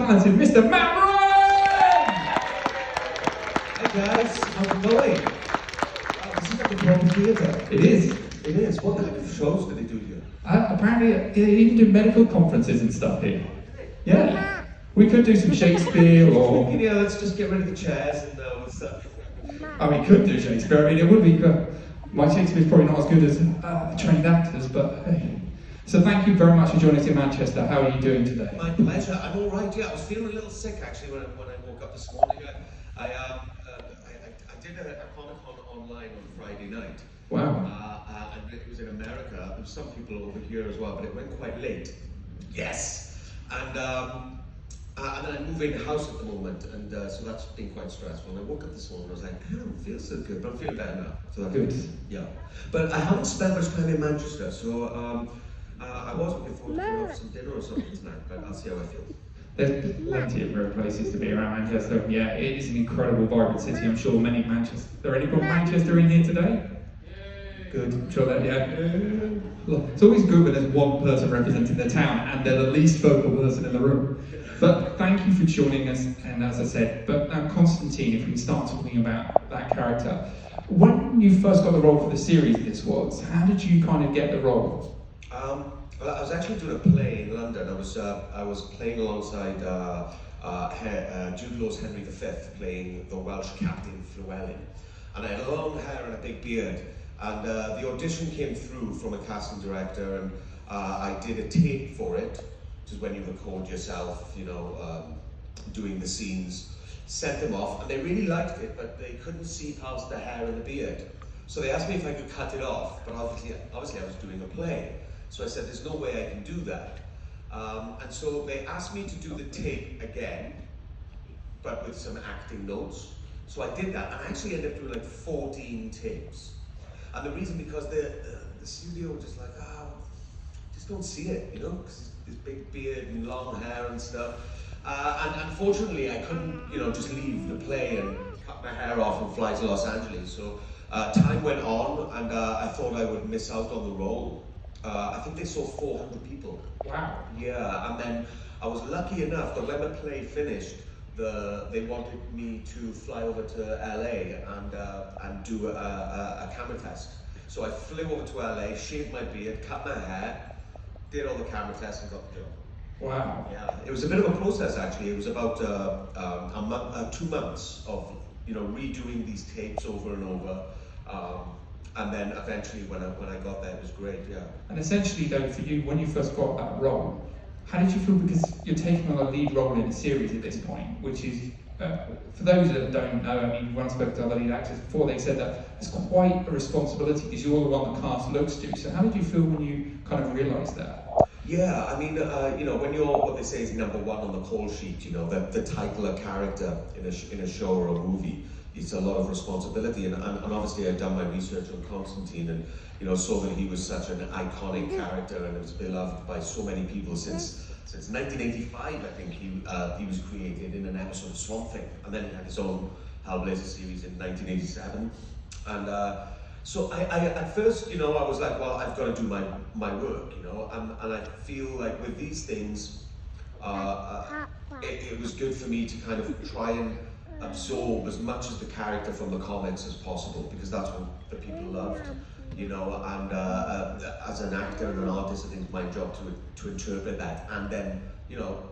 talented Mr. Matt Ryan! Hey guys, how's it going? This is like a proper theatre. It is. It is. What kind of shows do they do here? Apparently, they even do medical conferences and stuff here. Yeah. We could do some Shakespeare or... Yeah, let's just get rid of the chairs and what's up. I mean, could do Shakespeare. I mean, it would be... my Shakespeare's probably not as good as trained actors, but hey. So thank you very much for joining us in Manchester. How are you doing today? My pleasure. I'm all right. Yeah, I was feeling a little sick actually when I woke up this morning. I did a Constantine online on Friday night. Wow. And it was in America. There's some people over here as well, but it went quite late. Yes. And I'm moving house at the moment, and so that's been quite stressful. And I woke up this morning, I was like, I don't feel so good, but I'm feeling better now. So that's good. Yeah. But I haven't spent much time in Manchester, so I was looking forward to going off some dinner or something tonight, but I'll see how I feel. There's plenty of great places to be around Manchester. Yeah, it is an incredible, vibrant city. I'm sure many Manchester. Are there any from Manchester in here today? Good. I'm sure that, yeah. Look, it's always good when there's one person representing the town and they're the least vocal person in the room. But thank you for joining us, and as I said, but now Constantine, if we can start talking about that character. When you first got the role for the series this was, how did you kind of get the role? Well, I was actually doing a play in London. I was playing alongside Jude Law's Henry V, playing the Welsh captain Llewellyn. And I had long hair and a big beard. And the audition came through from a casting director, and I did a tape for it, which is when you record yourself, you know, doing the scenes. Sent them off, and they really liked it, but they couldn't see past the hair and the beard. So they asked me if I could cut it off, but obviously I was doing a play. So I said, there's no way I can do that. And so they asked me to do the tape again, but with some acting notes. So I did that, and I actually ended up doing like 14 tapes. And the reason, because the studio was just like, just don't see it, you know, because this big beard and long hair and stuff. And unfortunately, I couldn't, you know, just leave the play and cut my hair off and fly to Los Angeles. So time went on, and I thought I would miss out on the role. I think they saw 400 people. Wow. Yeah, and then I was lucky enough that when the play finished, they wanted me to fly over to LA and do a camera test. So I flew over to LA, shaved my beard, cut my hair, did all the camera tests, and got the job. Wow. Yeah, it was a bit of a process actually. It was about 2 months of, you know, redoing these tapes over and over. And then eventually when I got there, it was great, yeah. And essentially though, for you, when you first got that role, how did you feel? Because you're taking on a lead role in a series at this point, which is, for those that don't know, I mean, when I spoke to other lead actors before, they said that it's quite a responsibility because you're the one the cast looks to. So how did you feel when you kind of realised that? Yeah, I mean, you know, when you're, what they say is number one on the call sheet, you know, the title of character in a show or a movie, it's a lot of responsibility, and obviously I've done my research on Constantine, and you know, saw that he was such an iconic character and was beloved by so many people since 1985. I think he was created in an episode of Swamp Thing, and then he had his own Hellblazer series in 1987. And so I at first, you know, I was like, well, I've got to do my work, you know, and I feel like with these things, it was good for me to kind of try and absorb as much of the character from the comics as possible, because that's what the people loved, you know, and as an actor and an artist, I think it's my job to interpret that, and then, you know,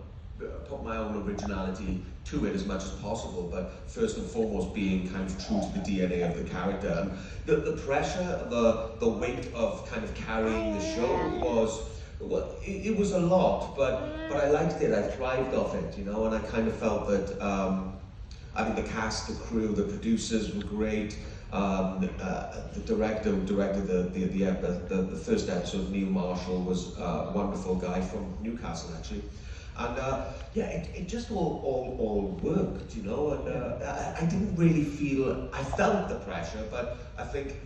put my own originality to it as much as possible, but first and foremost being kind of true to the DNA of the character. And the pressure, the weight of kind of carrying the show was, well, it was a lot, but I liked it, I thrived off it, you know, and I kind of felt that, I mean, the cast, the crew, the producers were great. The director who directed the first episode, Neil Marshall, was a wonderful guy from Newcastle, actually. And yeah, it just all worked, you know. And I didn't really feel, I felt the pressure, but I think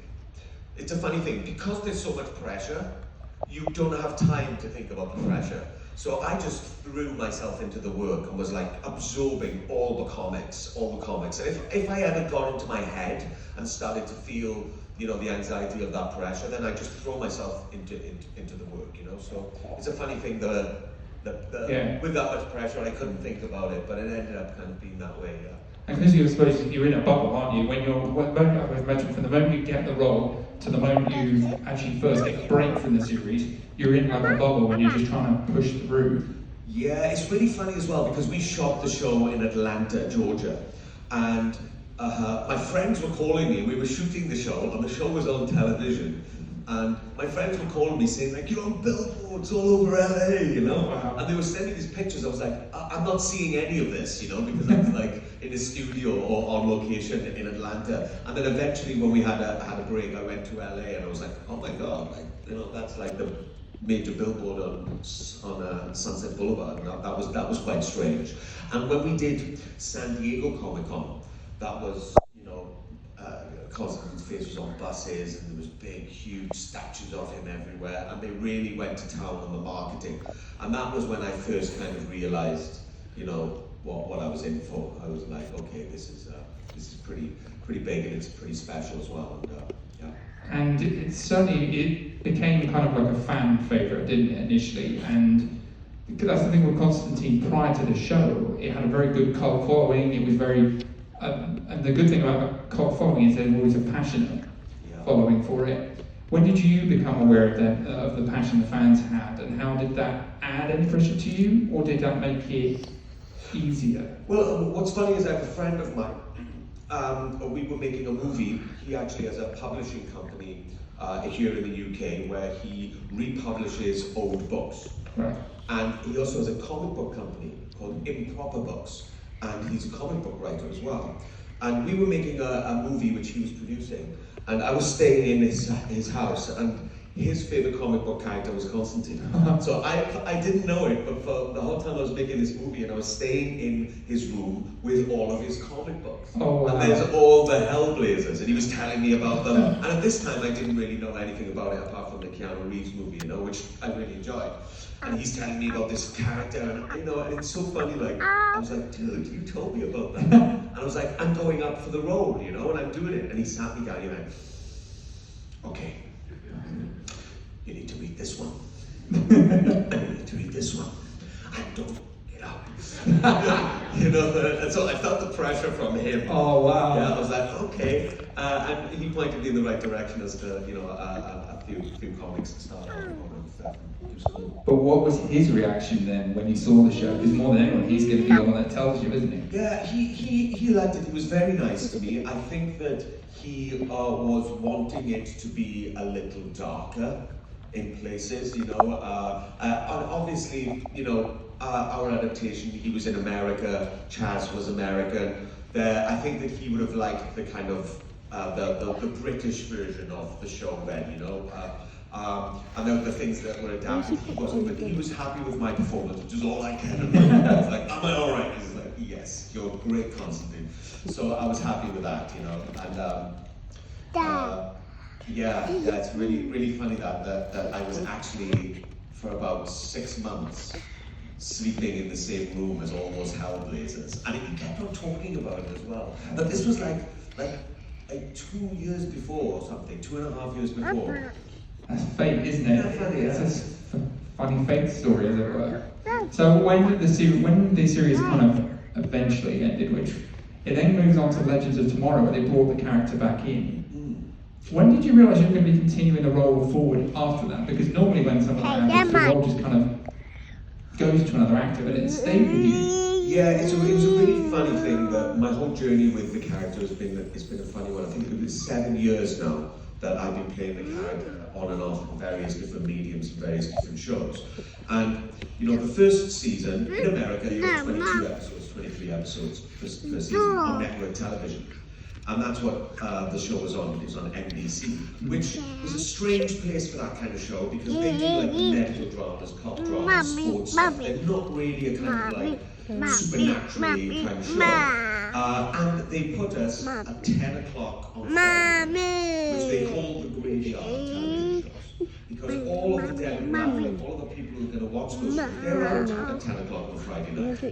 it's a funny thing, because there's so much pressure, you don't have time to think about the pressure. So I just threw myself into the work and was like absorbing all the comics. And if I ever got into my head and started to feel, you know, the anxiety of that pressure, then I just throw myself into the work, you know. So it's a funny thing that with that much pressure, I couldn't think about it, but it ended up kind of being that way. Yeah. And because I suppose you're in a bubble, aren't you? When I would imagine from the moment you get the role to the moment you actually first get a break from the series, you're in like a bubble and you're just trying to push through. Yeah, it's really funny as well because we shot the show in Atlanta, Georgia, and my friends were calling me. We were shooting the show, and the show was on television. And my friends were calling me saying like, you're on billboards all over LA, you know? Wow. And they were sending these pictures. I was like, I'm not seeing any of this, you know, because I was like in a studio or on location in Atlanta. And then eventually when we had a break, I went to LA and I was like, oh my God, like, you know, that's like the major billboard on Sunset Boulevard. And that was quite strange. And when we did San Diego Comic-Con, that was, you know, Constantine's face was on buses and there was big, huge statues of him everywhere, and they really went to town on the marketing. And that was when I first kind of realized, you know, what I was in for. I was like, okay, this is pretty big and it's pretty special as well. And yeah. And it became kind of like a fan favourite, didn't it, initially? And that's the thing with Constantine. Prior to the show, it had a very good cult following. It was very and the good thing about a cult following is there's always a passionate following for it. When did you become aware of the passion the fans had, and how did that add any pressure to you, or did that make it easier? Well, what's funny is I have a friend of mine. We were making a movie. He actually has a publishing company here in the UK where he republishes old books. Right. And he also has a comic book company called Improper Books. And he's a comic book writer as well. And we were making a movie which he was producing, and I was staying in his house, and his favourite comic book character was Constantine. So I didn't know it, but for the whole time I was making this movie, and I was staying in his room with all of his comic books. Oh, wow. And there's all the Hellblazers, and he was telling me about them. And at this time I didn't really know anything about it apart from the Keanu Reeves movie, you know, which I really enjoyed. And he's telling me about this character, and you know, and it's so funny, like, I was like, dude, you told me about that. And I was like, I'm going up for the role, you know, and I'm doing it. And he sat me down, he went, okay, you need to read this one. And you need to read this one. And don't get up. You know, and so I felt the pressure from him. Oh, wow. Yeah, I was like, okay. And he pointed me in the right direction as to, you know, a few comics to start off on and stuff. But what was his reaction then when he saw the show? Because more than anyone, he's going to be the one that tells you, isn't he? Yeah, he liked it. He was very nice to me. I think that he was wanting it to be a little darker in places, you know. Obviously, you know, our adaptation, he was in America, Chaz was American. I think that he would have liked the kind of the British version of the show then, you know. And then the things that were adapted, he wasn't, but he was happy with my performance, which is all I cared about. I was like, am I alright? He's like, yes, you're great, Constantine. So I was happy with that, you know. And yeah, it's really funny that I was actually, for about 6 months, sleeping in the same room as all those Hellblazers. And he kept on talking about it as well. But this was like 2 years before or something, 2.5 years before. That's fate, isn't it? Yeah, funny, yeah. It's a funny fate story, as it were. So when the series kind of eventually ended, which it then moves on to Legends of Tomorrow, where they brought the character back in. When did you realise you were going to be continuing the role forward after that? Because normally when someone happens, the role just kind of goes to another actor, but it stayed with you. Yeah, it was a really funny thing that my whole journey with the character has been a funny one. I think it was 7 years now that I've been playing the character on and off in various different mediums and various different shows. And, you know, the first season in America, you got 22 episodes, 23 episodes per season on network television. And that's what the show was on. It was on NBC, which was a strange place for that kind of show because they do like medical dramas, cop dramas, sports stuff. They're not really a kind of like supernaturally kind of show. And they put us at 10 o'clock on Friday, which they call the graveyard television shows. Because all of the demographic, all of the people who are going to watch those shows, they're out at 10 o'clock on Friday night.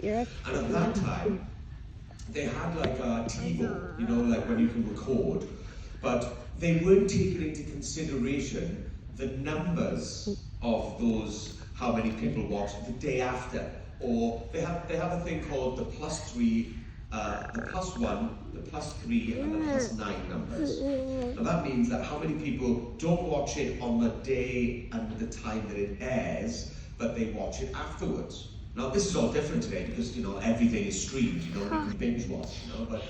And at that time, they had like a TiVo, you know, like when you can record, but they weren't taking into consideration the numbers of those how many people watch the day after. Or they have a thing called the +3, the +1, the +3, and the +9 numbers. Now that means that how many people don't watch it on the day and the time that it airs, but they watch it afterwards. Now this is all different today because everything is streamed. You can binge watch. But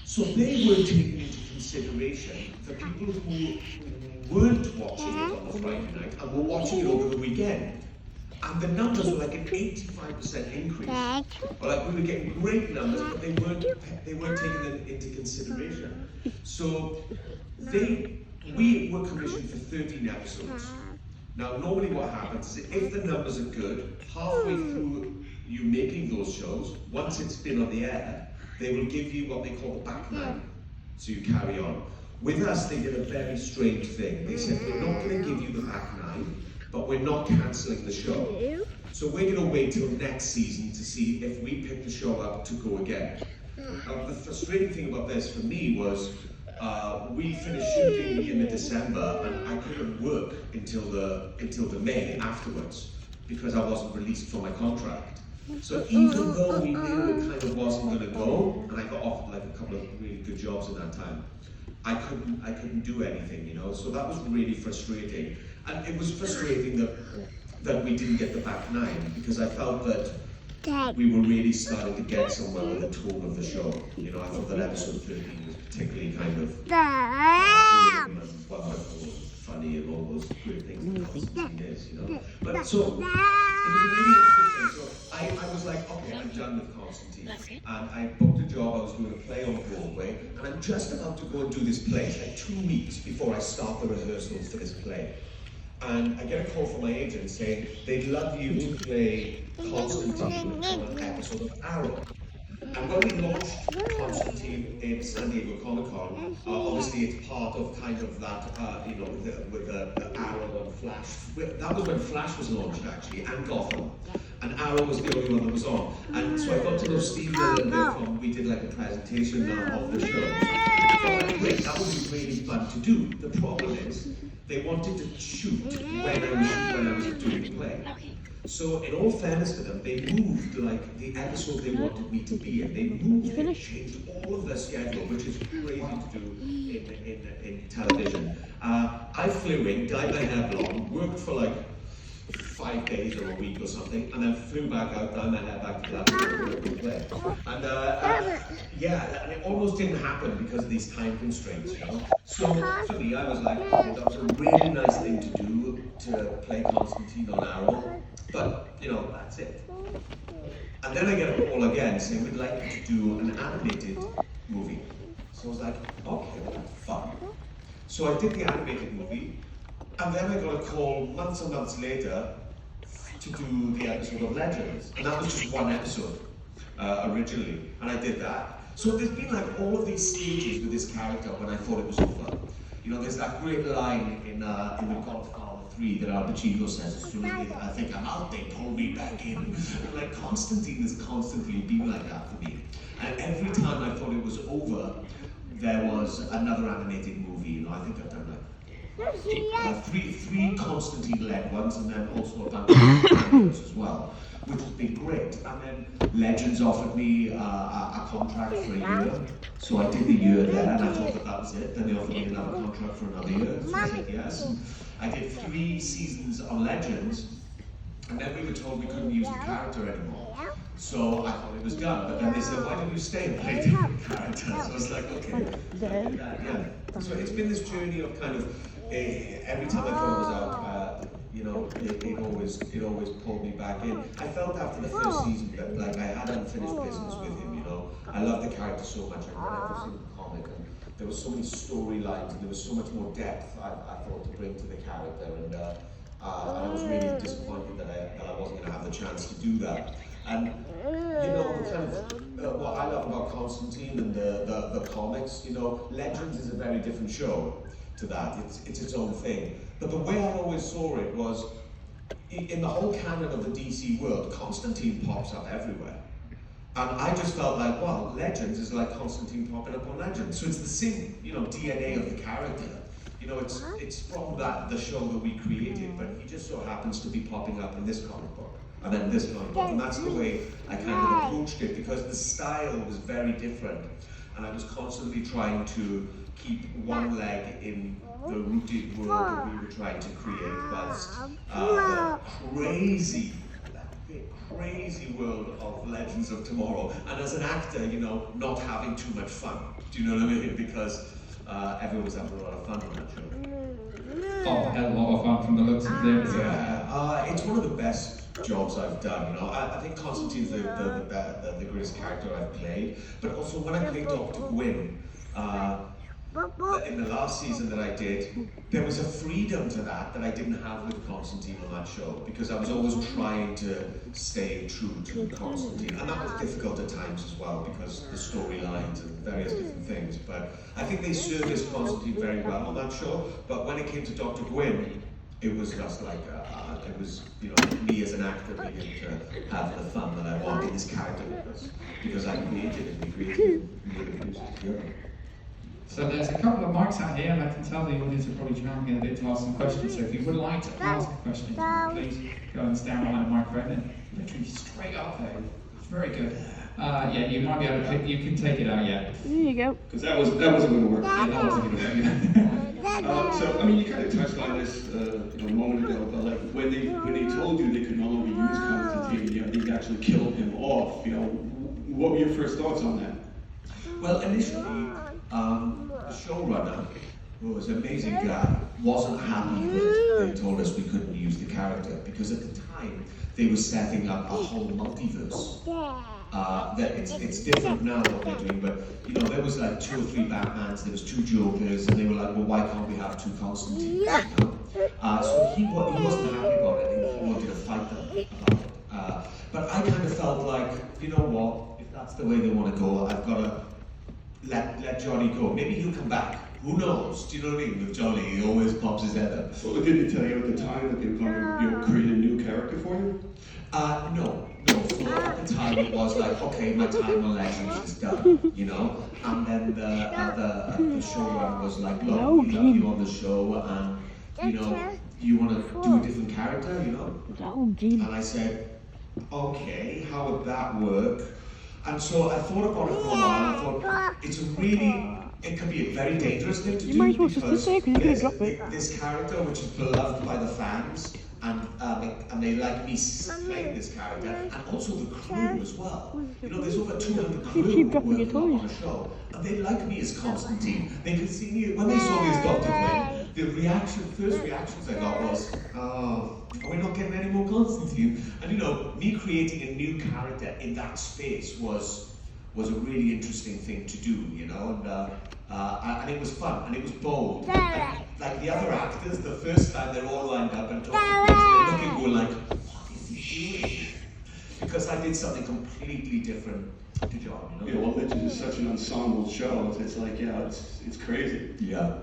so they were taking into consideration the people who weren't watching it on the Friday night and were watching it over the weekend. And the numbers were like an 85% increase. Like we were getting great numbers, but they weren't taking them into consideration. So we were commissioned for 13 episodes. Now normally what happens is if the numbers are good, halfway through you making those shows, once it's been on the air, they will give you what they call the back nine. So you carry on. With us, they did a very strange thing. They said, we're not going to give you the back nine, but we're not cancelling the show. So we're going to wait till next season to see if we pick the show up to go again. Now, the frustrating thing about this for me was we finished shooting in the December and I couldn't work until the May afterwards because I wasn't released from my contract. So even though we knew it kind of wasn't going to go, and I got offered like a couple of really good jobs in that time, I couldn't do anything, So that was really frustrating, and it was frustrating that we didn't get the back nine because I felt that we were really starting to get somewhere with the tone of the show. I thought that episode 13 was particularly kind of wonderful, funny, and all those great things that Constantine is, But so it was a really interesting thing. So I was like, okay, I'm done with Constantine. And I booked a job, I was doing a play on Broadway, and I'm just about to go and do this play. It's like 2 weeks before I start the rehearsals for this play. And I get a call from my agent saying, they'd love you to play Constantine on an episode of Arrow. And when we launched Constantine in San Diego Comic-Con, obviously it's part of kind of that, with the Arrow and Flash. That was when Flash was launched actually, and Gotham. And Arrow was the only one that was on. And so I got to know Steve a little bit we did like a presentation of the show. So I was like, great, that would be really fun to do. The problem is, they wanted to shoot when I was doing the play. So in all fairness to them, they moved like the episode they wanted me to be in. They moved it, changed all of their schedule, which is crazy to do in television. I flew in, dyed my hair blonde, worked for like 5 days or a week or something, and then flew back out, dyed my hair back to that play. And and it almost didn't happen because of these time constraints, So for me, I was like, oh, that was a really nice thing to do, to play Constantine on Arrow, but that's it. And then I get a call again saying we'd like you to do an animated movie. So I was like, okay, well, that's fun. So I did the animated movie, and then I got a call months and months later to do the episode of Legends, and that was just one episode originally, and I did that. So there's been like all of these stages with this character when I thought it was over. There's that great line in The Godfather 3 that Al Pacino says, as soon as I think I'm out, they pull me back in. And like Constantine has constantly been like that for me. And every time I thought it was over, there was another animated movie. I think I've done like three Constantine-led ones, and then also a bunch of cameos as well, which has been great. And then Legends offered me a contract for a year, so I did the year there, and I thought that was it. Then they offered me another contract for another year, so I said yes. And I did 3 seasons on Legends, and then we were told we couldn't use the character anymore. So I thought it was done, but then they said, why don't you stay and play different characters? So I was like, okay, so I did that, yeah. So it's been this journey of kind of, every time I thought it was out, it always pulled me back in. I felt after the first season that like I had unfinished business with him, I loved the character so much, I read every single comic, and there were so many storylines, and there was so much more depth I thought to bring to the character, and I was really disappointed that I wasn't going to have the chance to do that. And kind of what I love about Constantine and the comics, Legends is a very different show to that. It's its own thing. But the way I always saw it was, in the whole canon of the DC world, Constantine pops up everywhere. And I just felt like, well, Legends is like Constantine popping up on Legends. So it's the same, DNA of the character. you know, it's from the show that we created, but he just so happens to be popping up in this comic book, and then this comic book, and that's the way I kind of approached it, because the style was very different, and I was constantly trying to keep one leg in the rooted world that we were trying to create, whilst the crazy world of Legends of Tomorrow, and as an actor, you know, not having too much fun. Do you know what I mean? Because everyone was having a lot of fun on that show. Oh, a hell of a lot of fun from the looks of it. Yeah, it's one of the best jobs I've done. You know, I think Constantine's the greatest character I've played. But also when I played Dr. Gwyn, in the last season that I did, there was a freedom to that I didn't have with Constantine on that show, because I was always trying to stay true to Constantine, and that was difficult at times as well, because the storylines and various different things, but I think they serviced Constantine very well on that show. But when it came to Dr. Gwyn, it was just like, it was, you know, me as an actor being to have the fun that I want in this character, because I created it, we created it, we produced it together. So there's a couple of mics out here, and I can tell the audience are probably trying a bit to ask some questions. So if you would like to ask a question, please go and stand behind the microphone and literally straight up there. It's very good. Yeah, you might be able to pick. You can take it out. Yeah. There you go. Because that wasn't going to work. Yeah, that wasn't going to work. So I mean, you kind of touched on this a moment ago, but like when they told you they could no longer use Constantine, you know, they actually killed him off. You know, what were your first thoughts on that? Well, initially, the showrunner, who was an amazing guy, wasn't happy that they told us we couldn't use the character, because at the time they were setting up a whole multiverse. That it's different now what they're doing, but you know, there was like 2 or 3 Batmans, there was 2 Jokers, and they were like, well, why can't we have 2 Constantines? You know? So he wasn't happy about it, and he wanted to fight them about it. But I kind of felt like, you know what, if that's the way they want to go, I've got to let Johnny go. Maybe he'll come back. Who knows? Do you know what I mean? With Johnny, he always pops his head up. Well, did they tell you at the time that they were going to create a new character for you? No. So at the time it was like, okay, my time on Legends is done, you know? And then the showrunner was like, look, we love you on the show, and, you know, you want to do a different character, you know? And I said, okay, how would that work? And so I thought about it for a while, and I thought, it could be a very dangerous thing to do, because this character, which is beloved by the fans, and they like me playing this character, and also the crew as well. You know, there's over 200 crew working on the show, and they like me as Constantine. They could see me, when they saw me as Dr. Gwyn, the first reactions I got was, oh, are we not getting any more Constantine? And you know, me creating a new character in that space was a really interesting thing to do, you know, and it was fun, and it was bold. And, like the other actors, the first time they're all lined up and talking, they're looking going like, what is he doing? Because I did something completely different to John, you know? Yeah, well, Legends is such an ensemble show. It's like, yeah, it's crazy. Yeah.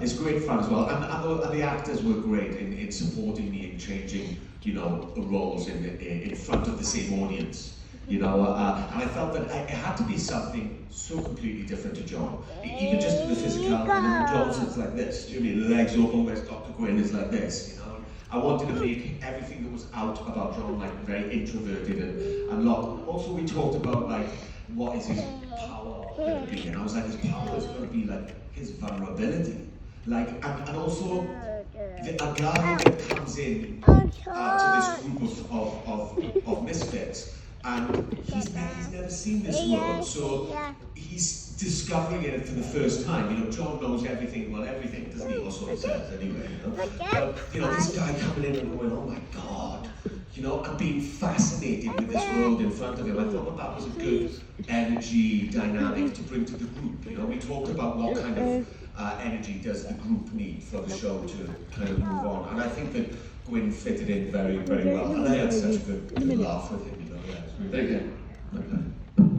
It's great fun as well, and the actors were great in supporting me in changing, you know, roles in front of the same audience. You know, and I felt that it had to be something so completely different to John. Even just in the physicality, John sits like this, do you know what I mean? Legs open, whereas Dr. Gwyn is like this, you know? I wanted to make everything that was out about John like very introverted and locked. Also, we talked about like, what is his power going to be? And I was like, his power is going to be like his vulnerability. Like, and also, a guy that comes in to this group of misfits, and he's never seen this world, so he's discovering it for the first time. You know, John knows everything about everything, doesn't he? Or so he says, anyway. You know? But, you know, this guy coming in and going, oh my God, you know, and being fascinated with this world in front of him. I thought, well, that was a good energy dynamic to bring to the group. You know, we talked about what kind of energy does the group need for the show to kind of move on, and I think that Gwyn fitted in very, very well, and I had such a good laugh with him. Thank you.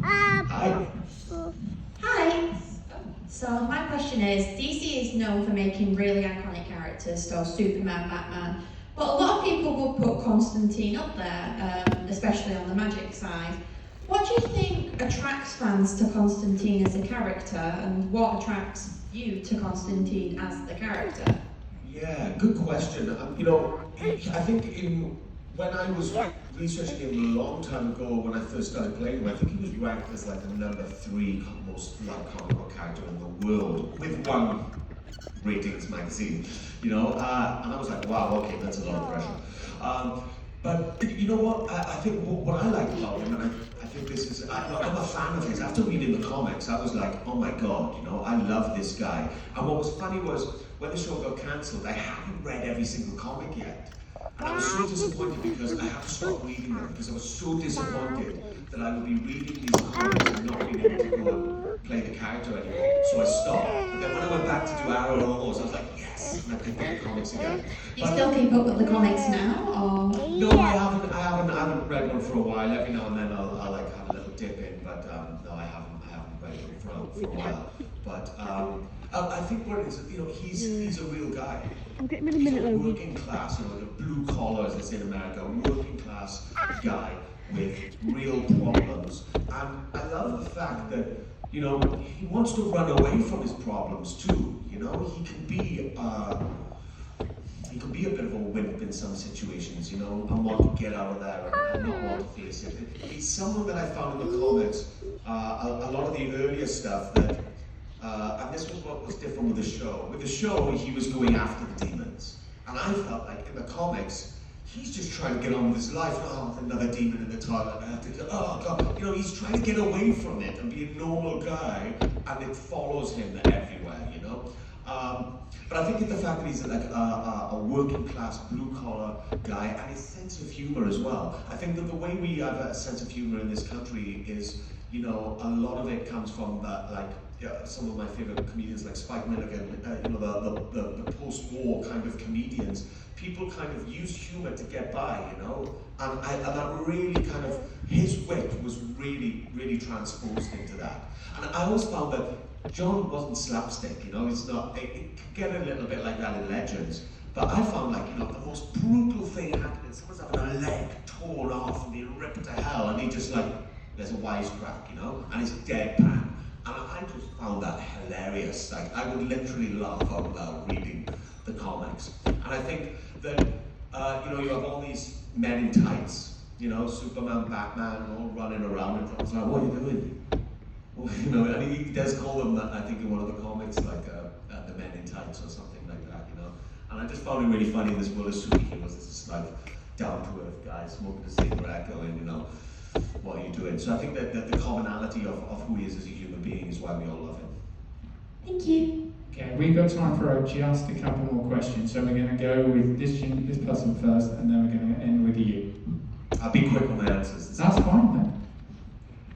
Hi. Hi. So my question is, DC is known for making really iconic characters, so Superman, Batman, but a lot of people would put Constantine up there, especially on the magic side. What do you think attracts fans to Constantine as a character, and what attracts you to Constantine as the character? Yeah, good question. You know, I think when I was researching him a long time ago, when I first started playing him, I think he was ranked as like the #3 most loved comic book character in the world, with one ratings magazine, you know, and I was like, wow, okay, that's a lot of pressure. But you know what? I think what I like about him, and I think this is, I'm a fan of his. After reading the comics, I was like, oh my god, you know, I love this guy. And what was funny was when the show got cancelled, I hadn't read every single comic yet. And I was so disappointed because I had to stop reading them because I was so disappointed that I would be reading these comics and not being able to go and play the character anymore. So I stopped. But then when I went back to do Arrow and all those, I was like, yes! And I picked up the comics again. Do you still keep up with the comics now, or? No, I haven't read one for a while. Every now and then I'll like have a little dip in, but no, I haven't read it for a while. But I think what it is, you know, he's a real guy. I'll get him in a minute, He's a Logan. working class, you know, the blue collar, as they say in America, working class guy with real problems. And I love the fact that, you know, he wants to run away from his problems too. You know, he can be a bit of a wimp in some situations, you know, and want to get out of there and not want to face it. He's someone that I found in the comics, a lot of the earlier stuff that, and this was what was different with the show. With the show, he was going after the demons. And I felt like in the comics, he's just trying to get on with his life. Oh, another demon in the toilet. I have to, oh God. You know, he's trying to get away from it and be a normal guy, and it follows him everywhere, you know. But I think the fact that he's like a working class blue collar guy and his sense of humor as well. I think that the way we have a sense of humor in this country is, you know, a lot of it comes from some of my favorite comedians like Spike Milligan, you know, the post-war kind of comedians. People kind of use humor to get by, you know, and that really kind of, his wit was really, really transposed into that. And I always found that John wasn't slapstick, you know, it's not, it can get a little bit like that in Legends, but I found like, you know, the most brutal thing happening, someone's having a leg torn off and being ripped to hell, and he just like, there's a wisecrack, you know, and it's deadpan. And I just found that hilarious. Like, I would literally laugh out loud reading the comics. And I think that, you know, you have all these men in tights, you know, Superman, Batman, all running around, and John's like, what are you doing? Well, you know, and he does call them, I think in one of the comics, like the men in tights or something like that, you know. And I just found it really funny in this world of superheroes. It's just like down-to-earth guys smoking a cigarette, going, you know, what are you doing? So I think that the commonality of who he is as a human being is why we all love him. Thank you. Okay, we've got time for just a couple more questions. So we're going to go with this person first, and then we're going to end with you. I'll be quick on my answers. That's fine then.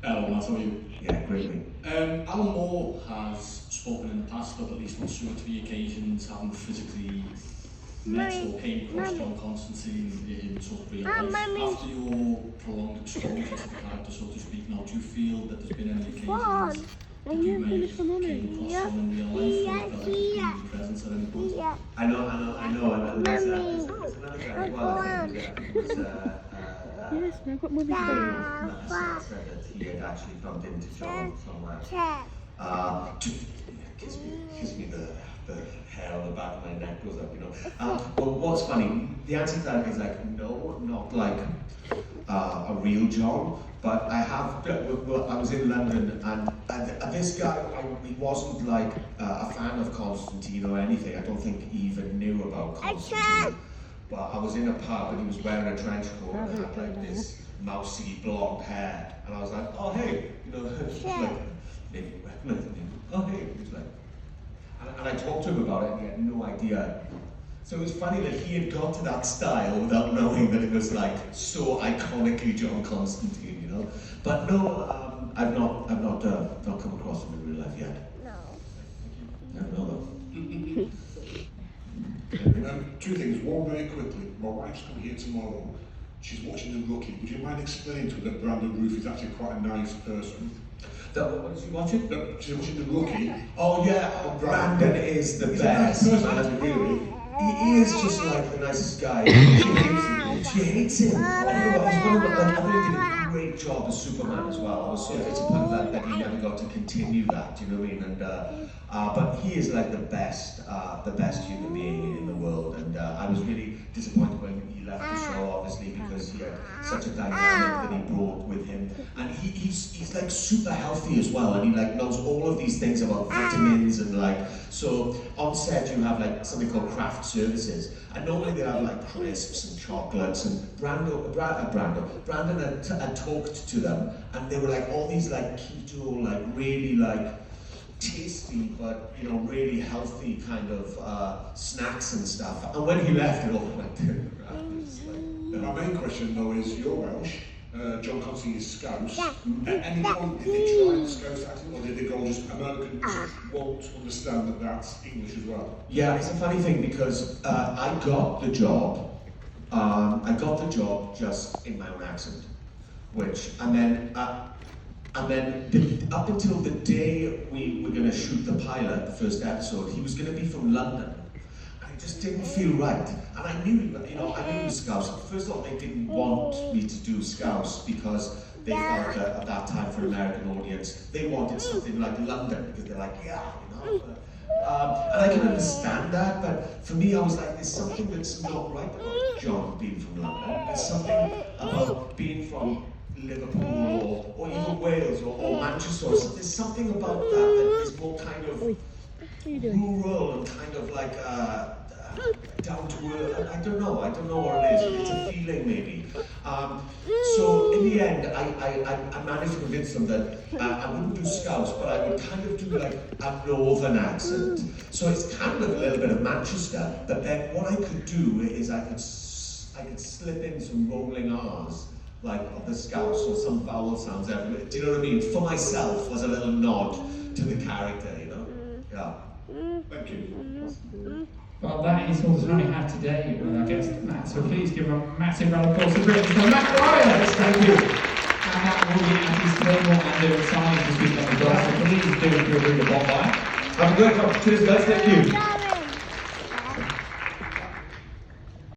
Hello, Matt, how are you? Yeah, greatly. Alan Moore has spoken in the past of at least on 2 or 3 occasions having physically met or came across John Constantine in sort of real life. After your prolonged exposure to the character, so to speak, now, do you feel that there's been any occasions that you may have came across him in real life, or that his presence at any point? I know, and there's another guy as well, I think, who was, Yes, I've got Mummy's phone. said that he had actually bumped into John somewhere. Gives me the hair on the back of my neck goes up, you know. But what's funny, the answer to that is like, no, not like a real John, but I have, I was in London, and this guy, he wasn't like a fan of Constantine or anything. I don't think he even knew about Constantine. But I was in a pub and he was wearing a trench coat and had like this mousy blonde hair, and I was like, oh hey, you know, like, maybe he recognized me. Oh hey, he was like, and I talked to him about it and he had no idea. So it was funny that he had got to that style without knowing that it was like so iconically John Constantine, you know. But no, I've not come across him in real life yet. No. Never know though. 2 things. One, very quickly. My wife's coming here tomorrow. She's watching The Rookie. Would you mind explaining to her that Brandon Roof is actually quite a nice person? What is he watching? No, she's watching The Rookie. Oh yeah, Brandon is the He's a nice best. person, really. He is just like the nicest guy. She hates him. I don't know, he's one of the, I think great job as Superman as well. I was so disappointed that he never got to continue that, you know what I mean? And but he is like the best human being in the world. And I was really disappointed when he left the show, obviously, because he had such a dynamic that he brought with him. And he's like super healthy as well, and he like knows all of these things about vitamins and like, so on set you have like something called craft services, and normally they have like crisps and chocolates, and Brandon had talked to them, and they were like all these like keto, like really like tasty but you know really healthy kind of snacks and stuff. And when he left, it all went to the ground. My main question though is, you're Welsh, John Constantine is Scouse. At any point did they try the Scouse accent, or did they go just Americans won't understand that that's English as well? Yeah, it's a funny thing because I got the job. I got the job just in my own accent, and then up until the day we were going to shoot the pilot, the first episode, he was going to be from London. It just didn't feel right, and I knew he was Scouse. First of all, they didn't want me to do Scouse because they felt that at that time for an American audience, they wanted something like London, because they're like, yeah, you know. And I can understand that, but for me, I was like, there's something that's not right about John being from London. There's something about being from Liverpool or even Wales or Manchester. There's something about that is more kind of rural and kind of like down to earth. I don't know what it is. It's a feeling maybe. So in the end, I managed to convince them that I wouldn't do Scouse, but I would kind of do like a northern accent. So it's kind of a little bit of Manchester, but then what I could do is I could slip in some rolling R's, like of the Scouse, or some vowel sounds everywhere. Do you know what I mean? For myself, was a little nod to the character, you know? Yeah. Thank you. Well, that is all the time we have today with our guest Matt. So please give him a massive round of applause for Matt Ryan. Thank you. And that will be at his table and doing signing this weekend as well. So please do read the bot by. Have a good one. Cheers, guys. Thank you.